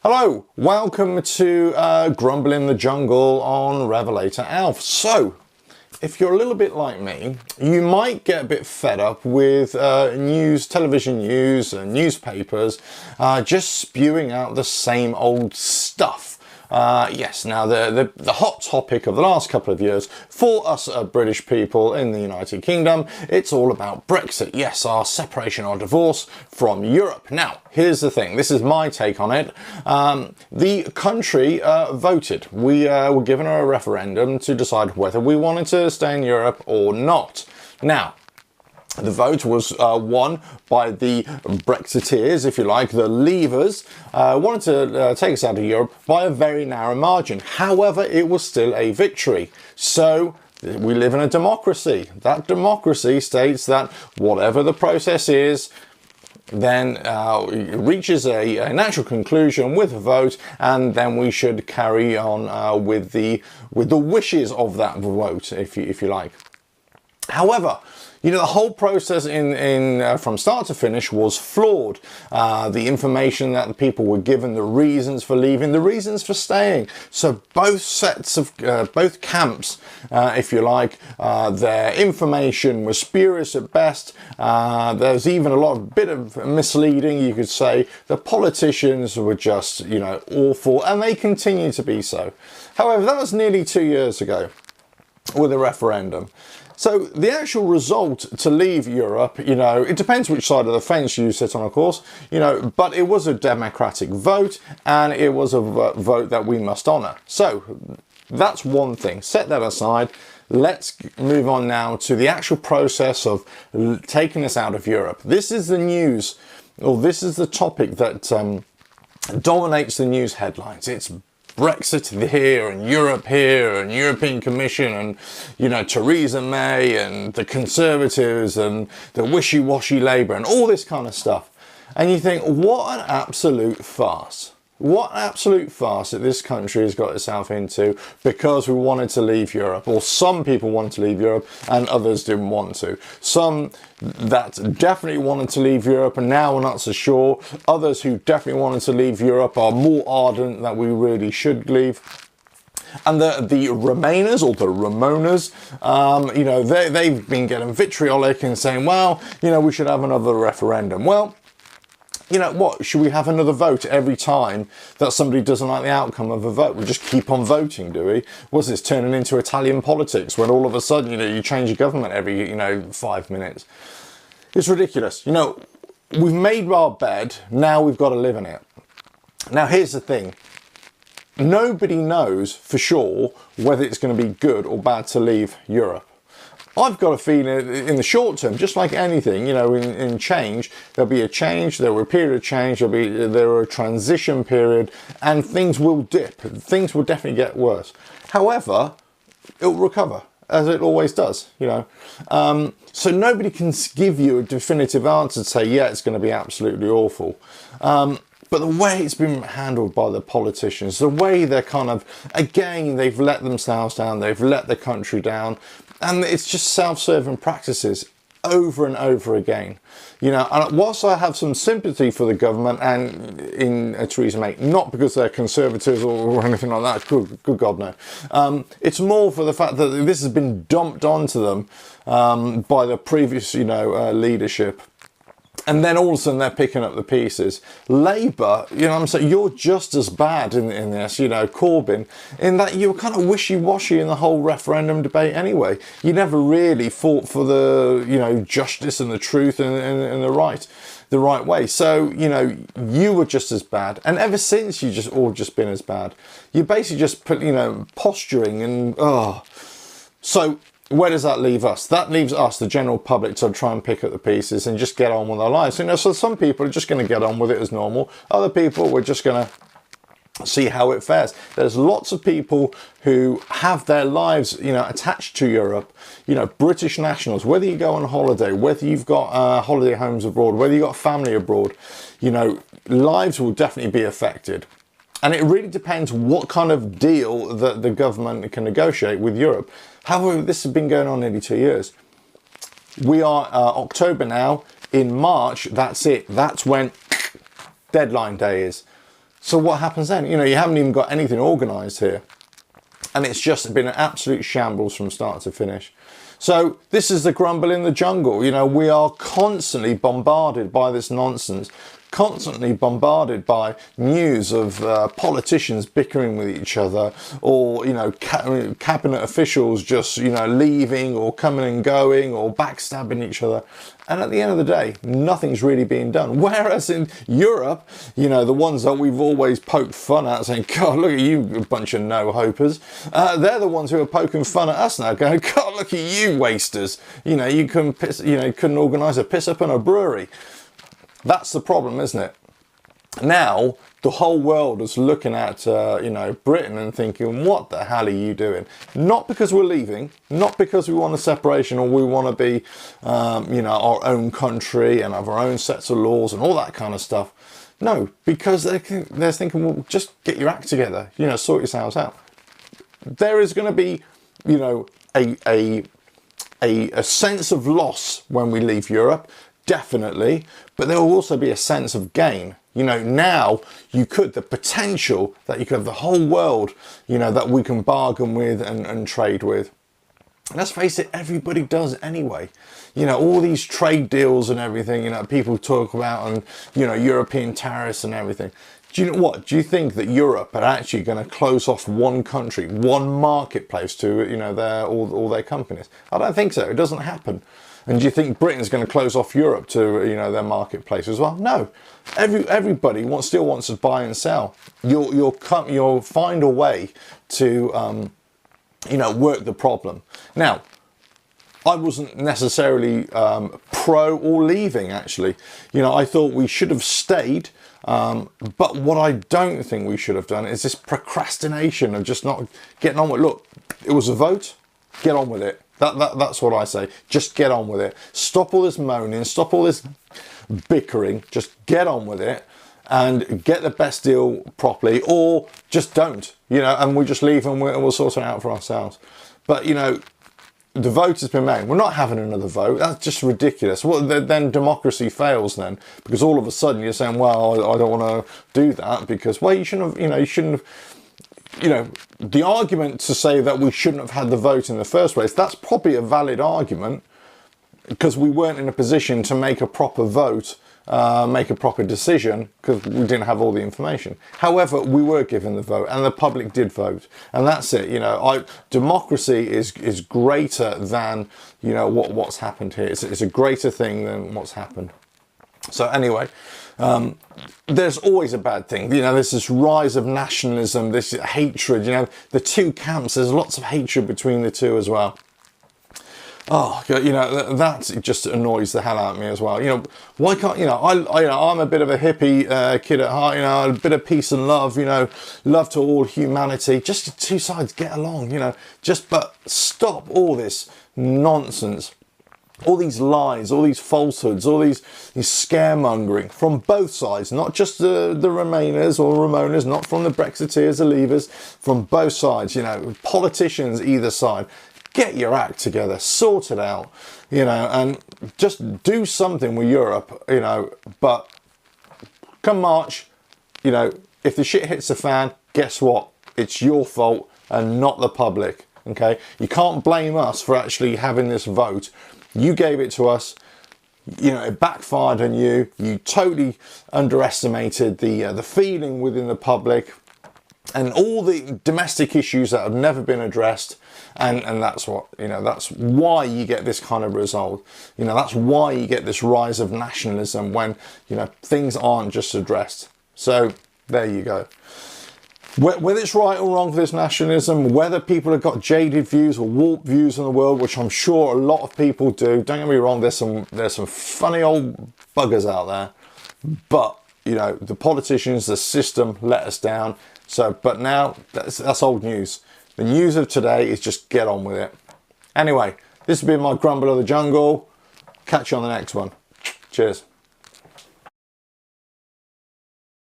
Hello, welcome to Grumble in the Jungle on Revelator Alf. So, if you're a little bit like me, you might get a bit fed up with television news and newspapers just spewing out the same old stuff. Yes, now the hot topic of the last couple of years for us British people in the United Kingdom, it's all about Brexit. Yes, our separation or divorce from Europe. Now, here's the thing. This is my take on it. The country voted. We were given a referendum to decide whether we wanted to stay in Europe or not. Now, the vote was won by the Brexiteers, if you like, the Leavers, wanted to take us out of Europe by a very narrow margin. However, it was still a victory. So we live in a democracy. That democracy states that whatever the process is, then it reaches a natural conclusion with a vote, and then we should carry on with the wishes of that vote, if you like. However, you know, the whole process from start to finish was flawed. The information that the people were given, the reasons for leaving, the reasons for staying. So both sets of, both camps, if you like, their information was spurious at best. There's even a bit of misleading, you could say. The politicians were just, you know, awful, and they continue to be so. However, that was nearly 2 years ago with a referendum. So the actual result to leave Europe, you know, it depends which side of the fence you sit on, of course, you know, but it was a democratic vote, and it was a vote that we must honour. So that's one thing. Set that aside. Let's move on now to the actual process of taking us out of Europe. This is the news, or this is the topic that dominates the news headlines. It's Brexit here and Europe here and European Commission and, you know, Theresa May and the Conservatives and the wishy-washy Labour and all this kind of stuff. And you think, what an absolute farce. What an absolute farce that this country has got itself into because we wanted to leave Europe, or some people wanted to leave Europe and others didn't want to. Some that definitely wanted to leave Europe and now we're not so sure. Others who definitely wanted to leave Europe are more ardent that we really should leave. And the Remainers, or the Ramonas, you know, they've been getting vitriolic and saying, well, you know, we should have another referendum. Well, you know what, should we have another vote every time that somebody doesn't like the outcome of a vote? We just keep on voting, do we? Was this turning into Italian politics when all of a sudden, you know, you change your government every, you know, 5 minutes? It's ridiculous. You know, we've made our bed, now we've got to live in it. Now, here's the thing. Nobody knows for sure whether it's going to be good or bad to leave Europe. I've got a feeling in the short term, just like anything, you know, in change, there'll be a change, there will be a period of change, there will a transition period, and things will dip. Things will definitely get worse. However, it'll recover, as it always does, you know. So nobody can give you a definitive answer to say, yeah, it's going to be absolutely awful. But the way it's been handled by the politicians, the way they're kind of, again, they've let themselves down, they've let the country down, and it's just self-serving practices over and over again. You know, and whilst I have some sympathy for the government and in Theresa May, not because they're conservatives or anything like that, good God no. It's more for the fact that this has been dumped onto them by the previous, you know, leadership. And then all of a sudden they're picking up the pieces. Labour, you know what I'm saying, you're just as bad in this, you know, Corbyn, in that you were kind of wishy-washy in the whole referendum debate anyway. You never really fought for the, you know, justice and the truth and the right way. So, you know, you were just as bad. And ever since, you just been as bad. You basically just put, you know, posturing and, So, where does that leave us? That leaves us, the general public, to try and pick up the pieces and just get on with our lives. You know, so some people are just going to get on with it as normal. Other people, we're just going to see how it fares. There's lots of people who have their lives, you know, attached to Europe. You know, British nationals, whether you go on holiday, whether you've got holiday homes abroad, whether you've got family abroad, you know, lives will definitely be affected. And it really depends what kind of deal that the government can negotiate with Europe. However, this has been going on nearly 2 years. We are October now. In March, that's it. That's when deadline day is. So what happens then? You know, you haven't even got anything organised here. And it's just been an absolute shambles from start to finish. So this is the grumble in the jungle. You know, we are constantly bombarded by this nonsense, constantly bombarded by news of politicians bickering with each other, or, you know, cabinet officials just, you know, leaving or coming and going or backstabbing each other. And at the end of the day, nothing's really being done. Whereas in Europe, you know, the ones that we've always poked fun at, saying, God, look at you, a bunch of no-hopers. They're the ones who are poking fun at us now, going, God, look at you wasters. You know, you couldn't organise a piss-up in a brewery. That's the problem, isn't it? Now, the whole world is looking at, you know, Britain and thinking, what the hell are you doing? Not because we're leaving, not because we want a separation or we want to be, you know, our own country and have our own sets of laws and all that kind of stuff. No, because they're thinking, well, just get your act together, you know, sort yourselves out. There is going to be, you know, a sense of loss when we leave Europe. Definitely, but there will also be a sense of gain. You know, now the potential that you could have the whole world, you know, that we can bargain with and trade with. Let's face it, everybody does anyway. You know, all these trade deals and everything, you know, people talk about, and, you know, European tariffs and everything. Do you know what? Do you think that Europe are actually going to close off one country, one marketplace to, you know, all their companies? I don't think so. It doesn't happen. And do you think Britain's going to close off Europe to, you know, their marketplace as well? No. Everybody still wants to buy and sell. You'll find a way to, you know, work the problem. Now, I wasn't necessarily pro or leaving, actually. You know, I thought we should have stayed. But what I don't think we should have done is this procrastination of just not getting on with it. Look, it was a vote. Get on with it. That's what I say. Just get on with it. Stop all this moaning. Stop all this bickering. Just get on with it and get the best deal properly, or just don't, you know, and we just leave and we'll sort it out for ourselves. But, you know, the vote has been made. We're not having another vote. That's just ridiculous. Well, then democracy fails then, because all of a sudden you're saying, well, I don't want to do that because, well, you shouldn't have, you know, the argument to say that we shouldn't have had the vote in the first place, that's probably a valid argument, because we weren't in a position to make a proper vote, make a proper decision, because we didn't have all the information. However, we were given the vote and the public did vote, and that's it. You know, democracy is greater than, you know, what's happened here. It's a greater thing than what's happened. So anyway, there's always a bad thing. You know, there's this rise of nationalism, this hatred, you know, the two camps, there's lots of hatred between the two as well. Oh, you know, that just annoys the hell out of me as well. You know, why can't, you know, I'm a bit of a hippie kid at heart, you know, a bit of peace and love, you know, love to all humanity. Just two sides get along, you know, but stop all this nonsense. All these lies, all these falsehoods, all these scaremongering from both sides, not just the Remainers or Ramonas, not from the Brexiteers, the Leavers, from both sides, you know, politicians either side. Get your act together, sort it out, you know, and just do something with Europe, you know. But come March, you know, if the shit hits the fan, guess what? It's your fault and not the public, okay? You can't blame us for actually having this vote. You gave it to us, you know, it backfired on you. You totally underestimated the feeling within the public and all the domestic issues that have never been addressed. And that's what, you know, that's why you get this kind of result. You know, that's why you get this rise of nationalism when, you know, things aren't just addressed. So there you go. Whether it's right or wrong for this nationalism, whether people have got jaded views or warped views in the world, which I'm sure a lot of people do. Don't get me wrong, there's some funny old buggers out there. But, you know, the politicians, the system let us down. So, but now, that's old news. The news of today is just get on with it. Anyway, this has been my Grumble of the Jungle. Catch you on the next one. Cheers.